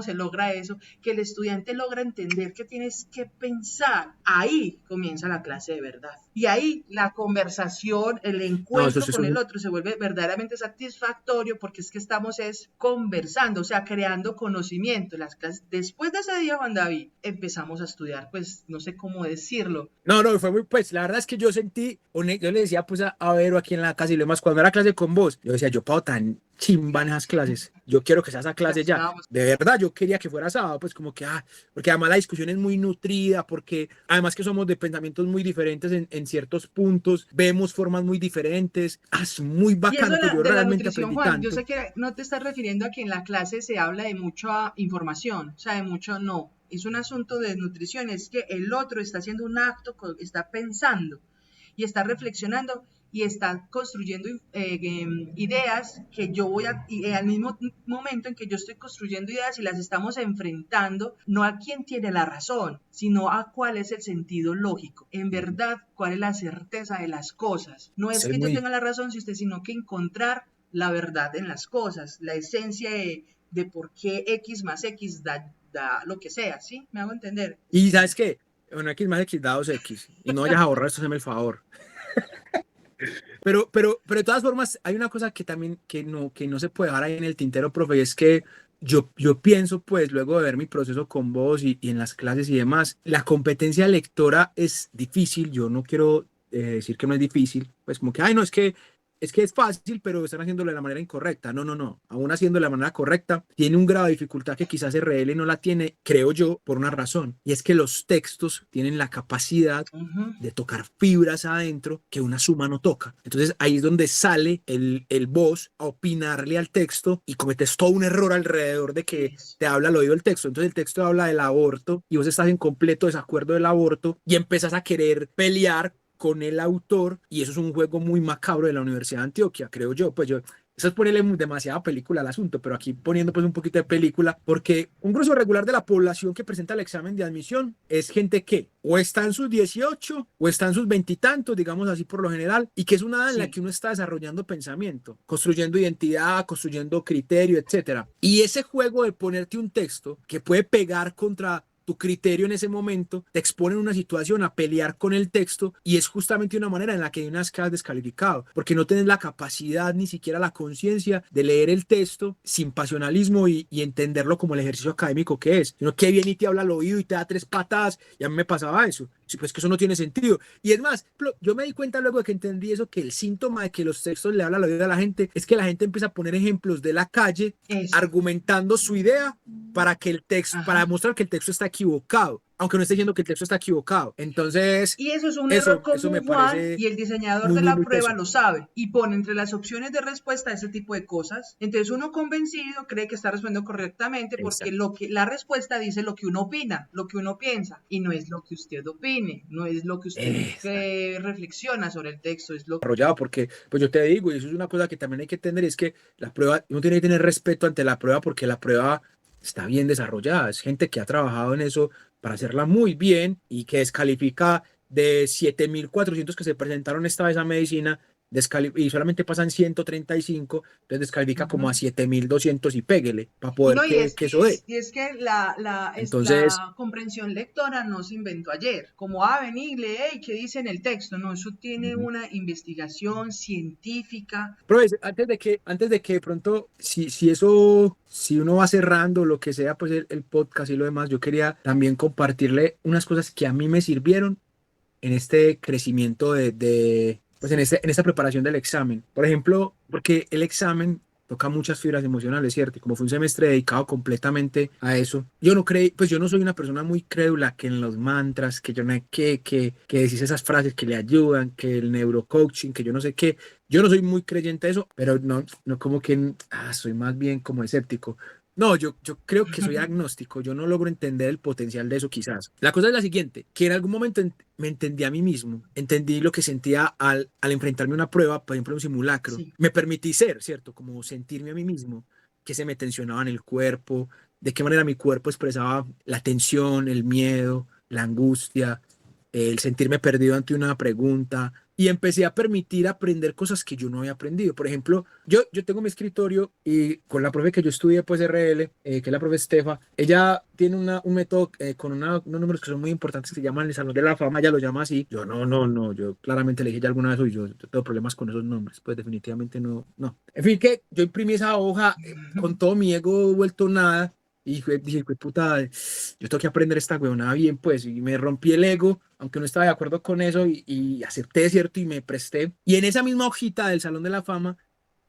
se logra eso, que el estudiante logra entender que tienes que pensar. Ahí comienza la clase de verdad. Y ahí la conversación, el No, eso, encuentro eso, con el eso otro se vuelve verdaderamente satisfactorio porque es que estamos conversando, o sea, creando conocimiento. Las clases, después de ese día, Juan David, empezamos a estudiar, pues no sé cómo decirlo. No, no, fue muy, pues la verdad es que yo sentí, yo le decía pues a Vero aquí en la casa y lo demás, cuando era clase con vos, yo decía, yo, Pau, chimba en esas clases. Yo quiero que sea esa Ya clase ya. estábamos. De verdad, yo quería que fuera sábado, pues como que, porque además la discusión es muy nutrida, porque además que somos de pensamientos muy diferentes en ciertos puntos, vemos formas muy diferentes. Es muy Y eso bacano, pues yo de la realmente nutrición, aprendí Juan, yo tanto. sé que no te estás refiriendo a que en la clase se habla de mucha información, o sea, de mucho no. Es un asunto de nutrición, es que el otro está haciendo un acto, está pensando y está reflexionando y está construyendo ideas que yo voy a, y al mismo momento en que yo estoy construyendo ideas y las estamos enfrentando, no a quién tiene la razón, sino a cuál es el sentido lógico. En verdad, cuál es la certeza de las cosas. No es Eso es que yo muy... tenga la razón, sino que encontrar la verdad en las cosas, la esencia de por qué X más X da lo que sea, ¿sí? ¿Me hago entender? Y ¿sabes qué? Bueno, X más X da 2X. Y no vayas a borrar esto, hazme el favor. Pero de todas formas, hay una cosa que también que no se puede dejar ahí en el tintero, profe, y es que yo pienso, pues, luego de ver mi proceso con vos y en las clases y demás, la competencia lectora es difícil. Yo no quiero decir que no es difícil, pues como que, ay, no, es que es fácil, pero están haciéndolo de la manera incorrecta. No, no, no. Aún haciendo de la manera correcta, tiene un grado de dificultad que quizás RL no la tiene, creo yo, por una razón. Y es que los textos tienen la capacidad Ujú. de tocar fibras adentro que una suma no toca. Entonces ahí es donde sale el voz a opinarle al texto y cometes todo un error alrededor de que Eso. te habla al oído el texto. Entonces el texto habla del aborto y vos estás en completo desacuerdo del aborto y empezás a querer pelear con el autor, y eso es un juego muy macabro de la Universidad de Antioquia, creo yo. Pues yo, eso es ponerle demasiada película al asunto, pero aquí poniendo pues un poquito de película, porque un grueso regular de la población que presenta el examen de admisión es gente que o está en sus 18 o está en sus veintitantos, digamos así por lo general, y que es una edad en la Sí. que uno está desarrollando pensamiento, construyendo identidad, construyendo criterio, etcétera. Y ese juego de ponerte un texto que puede pegar contra tu criterio en ese momento, te expone en una situación a pelear con el texto, y es justamente una manera en la que hay unas quedas descalificado, porque no tienes la capacidad ni siquiera la conciencia de leer el texto sin pasionalismo y entenderlo como el ejercicio académico que es, sino que viene y te habla al oído y te da tres patadas, y a mí me pasaba eso. Sí, pues que eso no tiene sentido. Y es más, yo me di cuenta luego de que entendí eso, que el síntoma de que los textos le hablan al oído a la gente es que la gente empieza a poner ejemplos de la calle Eso. argumentando su idea para que el texto, para Ajá. demostrar que el texto está equivocado, aunque no esté diciendo que el texto está equivocado. Entonces, Y eso es un error eso me común, Juan, parece y el diseñador muy, de muy, la muy prueba teso. lo sabe y pone entre las opciones de respuesta ese tipo de cosas. Entonces uno convencido cree que está respondiendo correctamente porque Exacto. la respuesta dice lo que uno opina, lo que uno piensa, y no es lo que usted opine, no es lo que usted Exacto. reflexiona sobre el texto, es lo Desarrollado, porque pues yo te digo, y eso es una cosa que también hay que entender, es que la prueba, uno tiene que tener respeto ante la prueba porque la prueba está bien desarrollada, es gente que ha trabajado en eso para hacerla muy bien y que descalifica de 7.400 que se presentaron esta vez a medicina, y solamente pasan 135, entonces descalifica como a Ujú. 7.200 y péguele para Y poder no, que eso dé. y es que Entonces, la comprensión lectora no se inventó ayer. Como, vení, lee y qué dice en el texto. No, eso tiene una investigación científica. Profes, antes de que de pronto, si uno va cerrando lo que sea, pues el podcast y lo demás, yo quería también compartirle unas cosas que a mí me sirvieron en este crecimiento pues Sí. en esta preparación del examen. Por ejemplo, porque el examen toca muchas fibras emocionales, ¿cierto? Y como fue un semestre dedicado completamente a eso, yo no creí, pues yo no soy una persona muy crédula que en los mantras, que yo no sé qué, que decís esas frases que le ayudan, que el neurocoaching, que yo no sé qué. Yo no soy muy creyente de eso, pero no como que soy más bien como escéptico. No, yo creo que soy agnóstico, yo no logro entender el potencial de eso quizás. La cosa es la siguiente, que en algún momento me entendí a mí mismo, entendí lo que sentía al enfrentarme a una prueba, por ejemplo un simulacro. Sí. Me permití ser, ¿cierto? Como sentirme a mí mismo, que se me tensionaba en el cuerpo, de qué manera mi cuerpo expresaba la tensión, el miedo, la angustia, el sentirme perdido ante una pregunta, y empecé a permitir aprender cosas que yo no había aprendido. Por ejemplo, yo tengo mi escritorio y con la profe que yo estudié, pues RL, que es la profe Estefa, ella tiene un método con unos números que son muy importantes que se llaman el Salón de la Fama, ella lo llama así. Yo no, yo claramente le dije ya alguna vez, yo tengo problemas con esos nombres, pues definitivamente no. En fin, que yo imprimí esa hoja con todo mi ego vuelto nada. Y dije, puta, yo tengo que aprender esta huevonada bien, pues, y me rompí el ego, aunque no estaba de acuerdo con eso, y acepté, ¿cierto? Y me presté. Y en esa misma hojita del Salón de la Fama,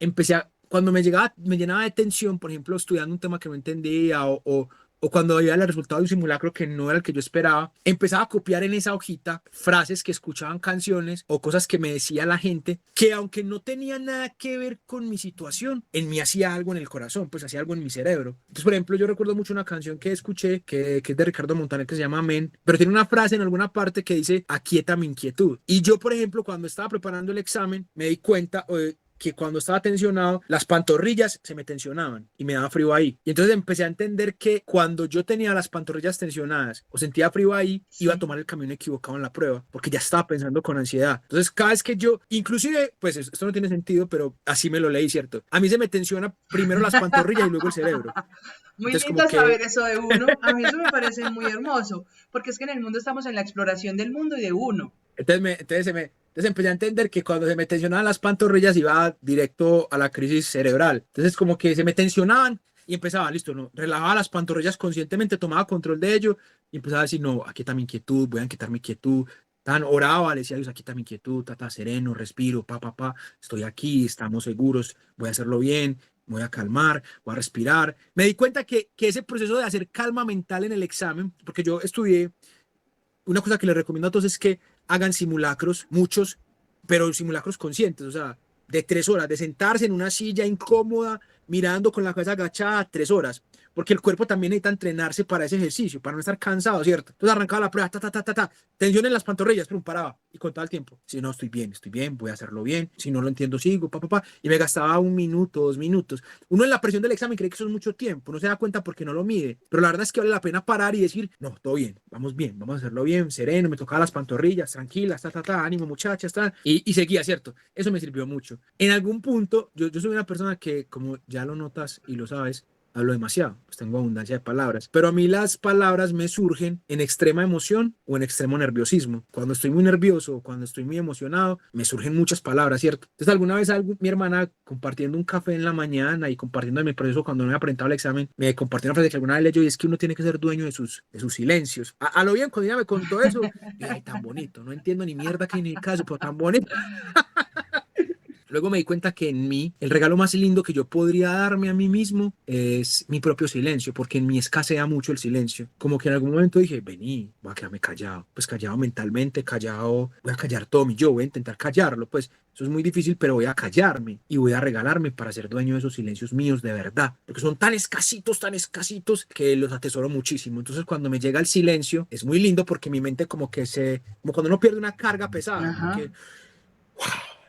empecé a cuando me llenaba de tensión, por ejemplo, estudiando un tema que no entendía o cuando veía el resultado de un simulacro que no era el que yo esperaba, empezaba a copiar en esa hojita frases que escuchaban canciones o cosas que me decía la gente, que aunque no tenía nada que ver con mi situación, en mí hacía algo en el corazón, pues hacía algo en mi cerebro. Entonces, por ejemplo, yo recuerdo mucho una canción que escuché, que es de Ricardo Montaner, que se llama Amén, pero tiene una frase en alguna parte que dice, aquieta mi inquietud. Y yo, por ejemplo, cuando estaba preparando el examen, me di cuenta, que cuando estaba tensionado, las pantorrillas se me tensionaban y me daba frío ahí. Y entonces empecé a entender que cuando yo tenía las pantorrillas tensionadas o sentía frío ahí, iba a Sí. tomar el camino equivocado en la prueba, porque ya estaba pensando con ansiedad. Entonces, cada vez que yo, inclusive, pues esto no tiene sentido, pero así me lo leí, ¿cierto? A mí se me tensiona primero las pantorrillas y luego el cerebro. Muy Entonces, como lindo que saber eso de uno. A mí eso me parece muy hermoso, porque es que en el mundo estamos en la exploración del mundo y de uno. entonces empecé a entender que cuando se me tensionaban las pantorrillas iba directo a la crisis cerebral. Entonces como que se me tensionaban y empezaba, listo, no, relajaba las pantorrillas conscientemente, tomaba control de ello y empezaba a decir, no, aquí está mi inquietud, voy a quitar mi inquietud. Tan oraba, le decía Dios, aquí está mi inquietud, tata, sereno, respiro, estoy aquí, estamos seguros, voy a hacerlo bien, voy a calmar, voy a respirar. Me di cuenta que ese proceso de hacer calma mental en el examen, porque yo estudié una cosa que les recomiendo a todos es que hagan simulacros, muchos, pero simulacros conscientes, o sea, de 3 horas, de sentarse en una silla incómoda, mirando con la cabeza agachada 3 horas, porque el cuerpo también necesita entrenarse para ese ejercicio, para no estar cansado, ¿cierto? Entonces arrancaba la prueba, tensión en las pantorrillas, pero paraba y contaba el tiempo. Si no, estoy bien, voy a hacerlo bien, si no lo entiendo, sigo, y me gastaba 1 minuto, 2 minutos. Uno en la presión del examen cree que eso es mucho tiempo, no se da cuenta porque no lo mide, pero la verdad es que vale la pena parar y decir, no, todo bien, vamos a hacerlo bien, sereno, me tocaba las pantorrillas, tranquilas, ánimo muchachas, y seguía, ¿cierto? Eso me sirvió mucho. En algún punto, yo soy una persona que, como ya lo notas y lo sabes, hablo demasiado, pues tengo abundancia de palabras, pero a mí las palabras me surgen en extrema emoción o en extremo nerviosismo. Cuando estoy muy nervioso o cuando estoy muy emocionado, me surgen muchas palabras, ¿cierto? Entonces alguna vez mi hermana compartiendo un café en la mañana y compartiendo mi proceso cuando no me había presentado el examen, me compartió una frase que alguna vez leyó y es que uno tiene que ser dueño de sus silencios. A lo bien, cuando ella me contó eso, dije, ay, tan bonito, no entiendo ni mierda que ni caso, pero tan bonito. Luego me di cuenta que en mí el regalo más lindo que yo podría darme a mí mismo es mi propio silencio, porque en mí escasea mucho el silencio. Como que en algún momento dije, vení, voy a quedarme callado. Pues callado mentalmente, callado, voy a callar todo mi yo, voy a intentar callarlo. Pues eso es muy difícil, pero voy a callarme y voy a regalarme para ser dueño de esos silencios míos de verdad. Porque son tan escasitos, que los atesoro muchísimo. Entonces cuando me llega el silencio, es muy lindo porque mi mente como cuando uno pierde una carga pesada, como Ajá. que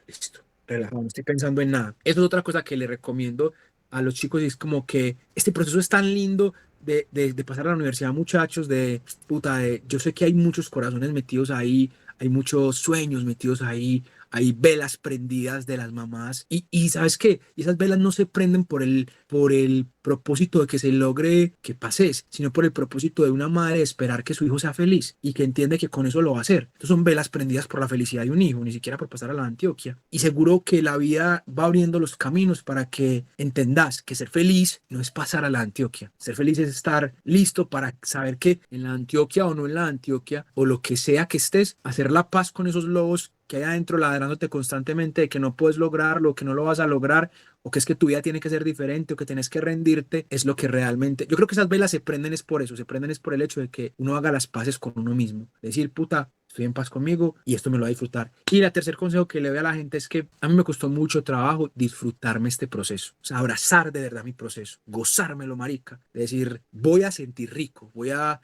listo, relajado, no estoy pensando en nada. Eso es otra cosa que le recomiendo a los chicos y es como que este proceso es tan lindo de pasar a la universidad, muchachos, yo sé que hay muchos corazones metidos ahí, hay muchos sueños metidos ahí, hay velas prendidas de las mamás y ¿sabes qué? Y esas velas no se prenden por el propósito de que se logre que pases, sino por el propósito de una madre esperar que su hijo sea feliz y que entiende que con eso lo va a hacer. Entonces son velas prendidas por la felicidad de un hijo, ni siquiera por pasar a la Antioquia. Y seguro que la vida va abriendo los caminos para que entendás que ser feliz no es pasar a la Antioquia. Ser feliz es estar listo para saber que en la Antioquia o no en la Antioquia o lo que sea que estés, hacer la paz con esos lobos que hay adentro ladrándote constantemente de que no puedes lograrlo, que no lo vas a lograr, o que es que tu vida tiene que ser diferente, o que tienes que rendirte, es lo que realmente... Yo creo que esas velas se prenden es por eso, se prenden es por el hecho de que uno haga las paces con uno mismo. Decir, puta, estoy en paz conmigo y esto me lo voy a disfrutar. Y el tercer consejo que le doy a la gente es que a mí me costó mucho trabajo disfrutarme este proceso, o sea, abrazar de verdad mi proceso, gozármelo, marica, decir, voy a sentir rico, voy a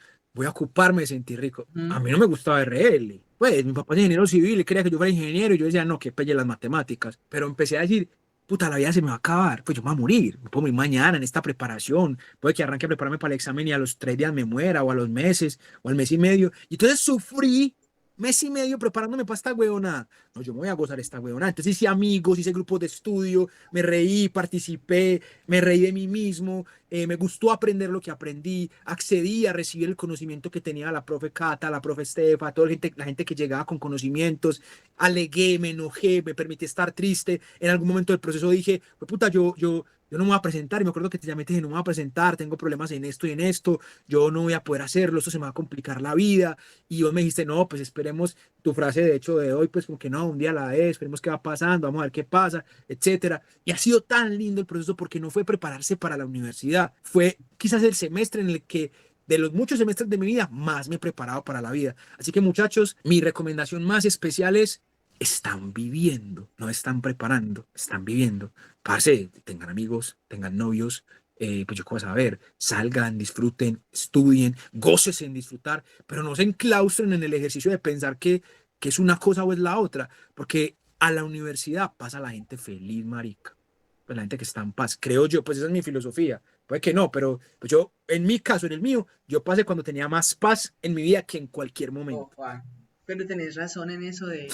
ocuparme de sentir rico. A Ujú. mí no me gustaba RL. Pues mi papá es ingeniero civil y quería que yo fuera ingeniero y yo decía, no, que pelle las matemáticas. Pero empecé a decir, puta, la vida se me va a acabar, pues yo me voy a morir, me puedo morir mañana en esta preparación, puede que arranque a prepararme para el examen y a los 3 días me muera, o a los meses, o al mes y medio. Y entonces sufrí 1 mes y medio preparándome para esta huevona. No, yo me voy a gozar esta huevona. Entonces hice amigos, hice grupos de estudio, me reí, participé, me reí de mí mismo, me gustó aprender lo que aprendí, accedí a recibir el conocimiento que tenía la profe Cata, la profe Estefa, toda la gente que llegaba con conocimientos, alegué, me enojé, me permití estar triste. En algún momento del proceso dije, pues puta, yo yo no me voy a presentar, y me acuerdo que te llamé y te dije, no me voy a presentar, tengo problemas en esto y en esto, yo no voy a poder hacerlo, esto se me va a complicar la vida, y vos me dijiste, no, pues esperemos, tu frase de hecho de hoy, pues como que no, un día a la vez, esperemos qué va pasando, vamos a ver qué pasa, etcétera, y ha sido tan lindo el proceso porque no fue prepararse para la universidad, fue quizás el semestre en el que de los muchos semestres de mi vida, más me he preparado para la vida. Así que muchachos, mi recomendación más especial es, están viviendo, no están preparando, están viviendo. Parce, tengan amigos, tengan novios, pues yo qué vas a ver, salgan, disfruten, estudien, gócesen en disfrutar, pero no se enclaustren en el ejercicio de pensar que es una cosa o es la otra, porque a la universidad pasa la gente feliz, marica, pues la gente que está en paz, creo yo, pues esa es mi filosofía. Puede que no, pero pues yo, en mi caso, en el mío, yo pasé cuando tenía más paz en mi vida que en cualquier Oh, momento. Juan, pero tenés razón en eso de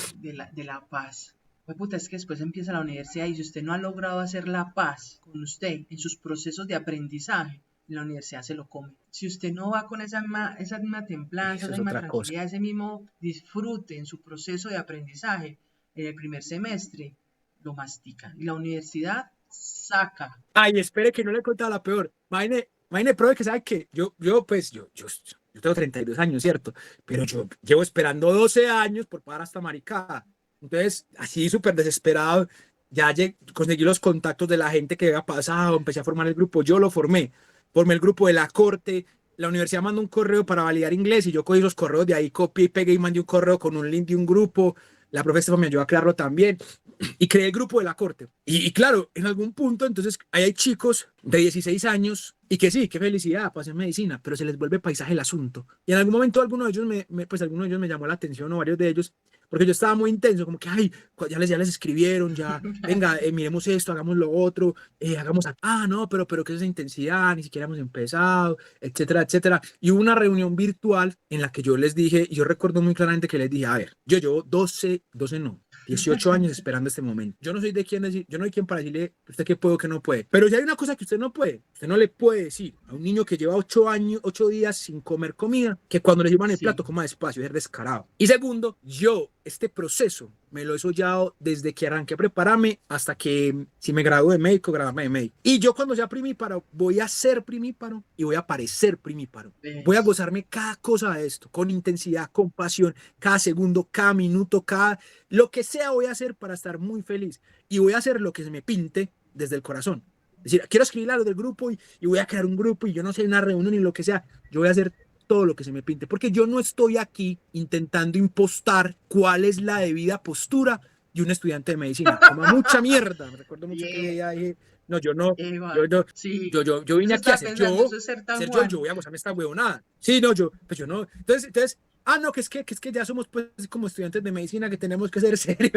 la paz. Pues puta, es que después empieza la universidad y si usted no ha logrado hacer la paz con usted en sus procesos de aprendizaje, la universidad se lo come. Si usted no va con esa misma templanza, Eso esa es misma otra cosa. tranquilidad, ese mismo disfrute en su proceso de aprendizaje en el primer semestre, lo mastica. Y la universidad saca. Ay, espere que no le he contado la peor. Imagine, profe, que sabe que yo tengo 32 años, ¿cierto? Pero yo llevo esperando 12 años por pagar esta maricada. Entonces, así súper desesperado, ya conseguí los contactos de la gente que había pasado, empecé a formar el grupo, yo lo formé el grupo de la corte, la universidad mandó un correo para validar inglés y yo cogí los correos de ahí, copié y pegué y mandé un correo con un link de un grupo, la profesora me ayudó a crearlo también y creé el grupo de la corte. Y claro, en algún punto, entonces, ahí hay chicos de 16 años y que sí, qué felicidad, pues en medicina, pero se les vuelve paisaje el asunto. Y en algún momento alguno de ellos pues alguno de ellos me llamó la atención o varios de ellos, porque yo estaba muy intenso, como que, ay, ya les escribieron, ya, venga, miremos esto, hagamos lo otro, no, pero ¿qué es esa intensidad? Ni siquiera hemos empezado, etcétera, etcétera. Y hubo una reunión virtual en la que yo les dije, y yo recuerdo muy claramente que les dije, a ver, yo llevo 12 no, 18 años esperando este momento. Yo no soy de quien decir, yo no soy quien para decirle usted qué puede o qué no puede. Pero si hay una cosa que usted no puede, usted no le puede decir a un niño que lleva 8 años, 8 días sin comer comida, que cuando le sirvan el Sí. plato coma despacio, es descarado. Y segundo, yo este proceso me lo he soñado desde que arranqué a prepararme hasta que si me gradúo de médico, graduarme de médico. Y yo cuando sea primíparo, voy a ser primíparo y voy a parecer primíparo. Voy a Eso. gozarme cada cosa de esto, con intensidad, con pasión, cada segundo, cada minuto, lo que sea voy a hacer para estar muy feliz. Y voy a hacer lo que se me pinte desde el corazón. Es decir, quiero escribir algo del grupo y voy a crear un grupo y yo no sé, una reunión y lo que sea. Yo voy a hacer todo lo que se me pinte, porque yo no estoy aquí intentando impostar cuál es la debida postura de un estudiante de medicina. Como mucha mierda. Me recuerdo mucho que Bien, ya dije, no, yo no, yo, Eva. yo, Sí, yo vine eso aquí a estaba pensando, eso es ser tan yo Juan. voy a gozarme esta huevonada. Sí, no, pues yo no. Entonces, no, que es que ya somos pues como estudiantes de medicina que tenemos que ser serios.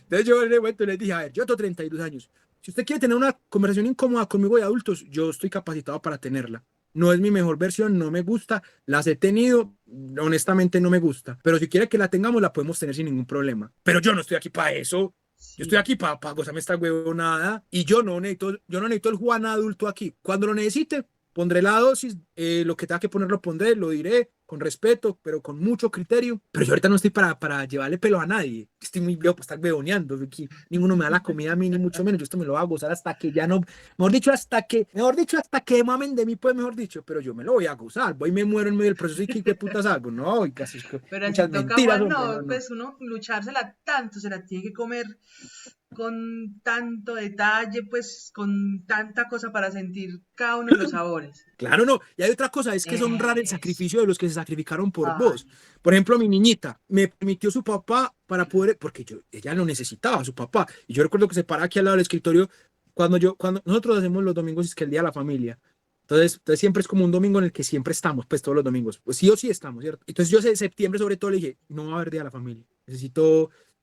Entonces yo en el momento les dije, a ver, yo tengo 32 años. Si usted quiere tener una conversación incómoda conmigo de adultos, yo estoy capacitado para tenerla. No es mi mejor versión, no me gusta, las he tenido, honestamente no me gusta, pero si quiere que la tengamos, la podemos tener sin ningún problema. Pero yo no estoy aquí para eso. Yo estoy Sí. aquí para gozarme esta huevonada y yo no necesito el Juan adulto aquí. Cuando lo necesite, pondré la dosis, lo que tenga que poner lo pondré, lo diré con respeto, pero con mucho criterio. Pero yo ahorita no estoy para llevarle pelo a nadie. Estoy muy viejo para estar beoneando. Aquí ninguno me da la comida a mí, ni mucho menos. Yo esto me lo voy a gozar hasta que ya no, mejor dicho, hasta que mamen de mí, pues mejor dicho, pero yo me lo voy a gozar. Voy y me muero en medio del proceso y qué putas hago. No, y casi Pero así muchas toca, mentiras, Juan, hombre. No, no, no. pues uno luchársela tanto, se la tiene que comer con tanto detalle, pues con tanta cosa para sentir cada uno de los sabores. Claro, no. Y hay otra cosa, es que es honrar el Eso. sacrificio de los que se sacrificaron por Ay, vos. Por ejemplo, mi niñita me permitió su papá para poder, porque ella lo necesitaba, su papá. Y yo recuerdo que se para aquí al lado del escritorio cuando nosotros hacemos los domingos, es que el día de la familia. Entonces siempre es como un domingo en el que siempre estamos, pues todos los domingos. Pues sí o sí estamos, ¿cierto? Entonces yo en septiembre sobre todo le dije, no va a haber día de la familia.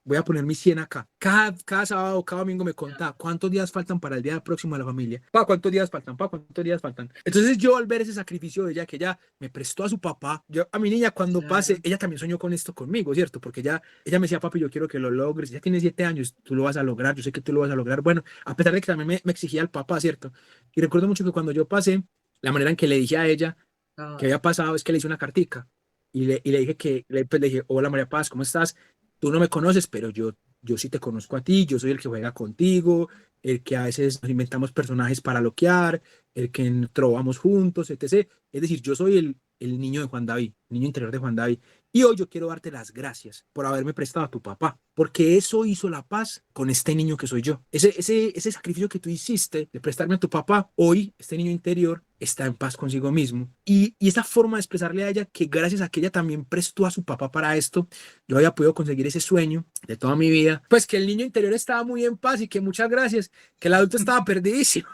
Voy a poner mi 100 acá. Cada sábado, cada domingo me contaba cuántos días faltan para el día próximo de la familia. ¿Cuántos días faltan? ¿Cuántos días faltan? Entonces yo al ver ese sacrificio de ella, que ella me prestó a su papá, a mi niña cuando pase, claro. ella también soñó con esto conmigo, ¿cierto? Porque ella me decía, papi, yo quiero que lo logres. Ya tienes 7 años, tú lo vas a lograr, yo sé que tú lo vas a lograr. Bueno, a pesar de que también me exigía el papá, ¿cierto? Y recuerdo mucho que cuando yo pasé, la manera en que le dije a ella que Ay, había pasado es que le hice una cartica y le dije pues, le dije, hola María Paz, ¿cómo estás? Tú no me conoces, pero yo yo sí te conozco a ti, yo soy el que juega contigo, el que a veces nos inventamos personajes para loquear, el que trovamos juntos, etc. Es decir, yo soy el niño de Juan David, el niño interior de Juan David. Y hoy yo quiero darte las gracias por haberme prestado a tu papá, porque eso hizo la paz con este niño que soy yo. Ese sacrificio que tú hiciste de prestarme a tu papá, hoy este niño interior está en paz consigo mismo. Y esa forma de expresarle a ella que gracias a que ella también prestó a su papá para esto, yo había podido conseguir ese sueño de toda mi vida, pues que el niño interior estaba muy en paz y que muchas gracias, que el adulto estaba perdidísimo,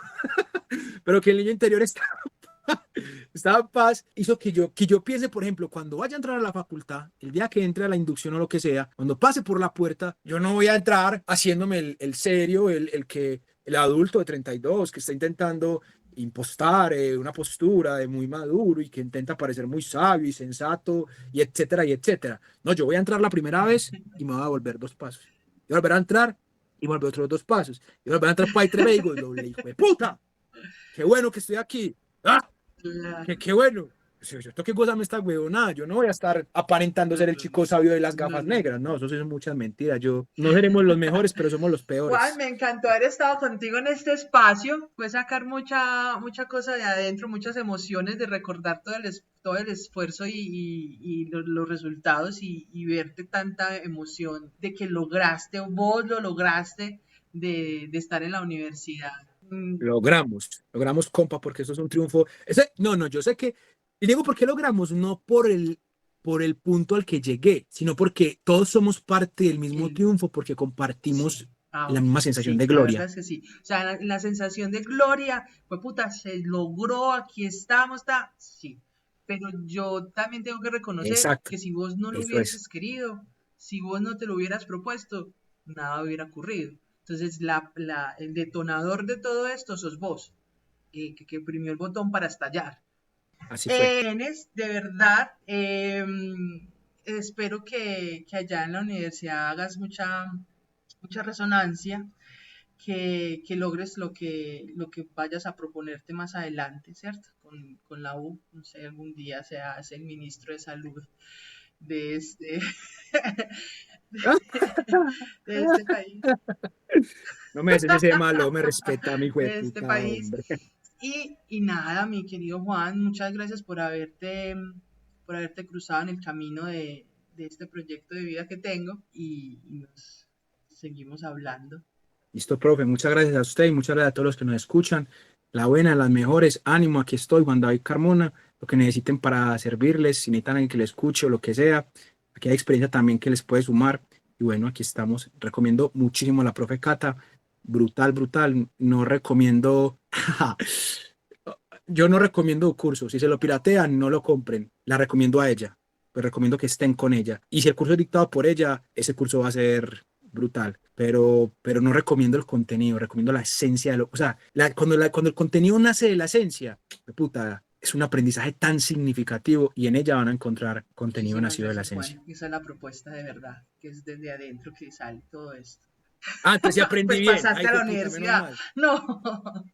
pero que el niño interior estaba en paz, hizo que yo piense, por ejemplo, cuando vaya a entrar a la facultad, el día que entre a la inducción o lo que sea, cuando pase por la puerta, yo no voy a entrar haciéndome el serio, el adulto de 32 que está intentando impostar una postura de muy maduro y que intenta parecer muy sabio y sensato y etcétera y etcétera. No, yo voy a entrar la primera vez y me voy a volver 2 pasos. Y volver a entrar y volver otros 2 pasos. Y volver a entrar para ahí tres veces y digo, doble hijo de puta, qué bueno que estoy aquí. ¡Ah! Qué bueno. Esto qué cosa me está huevonada. Yo no voy a estar aparentando No, ser el no, chico sabio de las no, gafas no, no. negras. No, eso sí son muchas mentiras. Yo no seremos los mejores, pero somos los Juan, peores. me encantó haber estado contigo en este espacio. Fue sacar mucha cosa de adentro, muchas emociones de recordar todo el esfuerzo y los resultados y verte tanta emoción de que lograste, o vos lo lograste, de estar en la universidad. Logramos, compa, porque eso es un triunfo. No, yo sé que, y digo por qué logramos, no por el punto al que llegué, sino porque todos somos parte del mismo El, triunfo, porque sí. compartimos Ah, la ok. misma sensación Sí, de la verdad gloria. es que sí. O sea, la sensación de gloria, fue puta, se logró, aquí estamos, está, sí. Pero yo también tengo que reconocer Exacto, que si vos no lo eso es. hubieses querido, si vos no te lo hubieras propuesto, nada hubiera ocurrido. Entonces, el detonador de todo esto sos vos, que oprimió el botón para estallar. Así fue. Enes, de verdad, espero que allá en la universidad hagas mucha resonancia, que logres lo que vayas a proponerte más adelante, ¿cierto? Con la U, no sé, algún día seas el ministro de salud de este, de este país, No me des ese malo, me respeta, mi hijo de de este puta, país. hombre. Y nada, mi querido Juan, muchas gracias por haberte cruzado en el camino de este proyecto de vida que tengo y nos seguimos hablando. Listo, profe. Muchas gracias a usted y muchas gracias a todos los que nos escuchan. La buena, las mejores. Ánimo, aquí estoy, Juan David Carmona. Lo que necesiten para servirles, si necesitan alguien que les escuche o lo que sea. Aquí hay experiencia también que les puede sumar. Y bueno, aquí estamos. Recomiendo muchísimo a la profe Cata. Brutal, brutal. No recomiendo. Yo no recomiendo cursos. Si se lo piratean, no lo compren. La recomiendo a ella. Pues recomiendo que estén con ella. Y si el curso es dictado por ella, ese curso va a ser brutal. Pero no recomiendo el contenido, recomiendo la esencia de lo. O sea, cuando el contenido nace de la esencia, de puta, es un aprendizaje tan significativo y en ella van a encontrar contenido Muchísimas nacido de la gracias, esencia. Juan. Esa es la propuesta de verdad, que es desde adentro que sale todo esto. Ah, entonces sí aprendí Pues bien. pasaste Ay, a la fue puta, menos universidad. mal. No.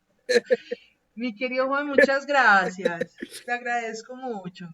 Mi querido Juan, muchas gracias. Te agradezco mucho.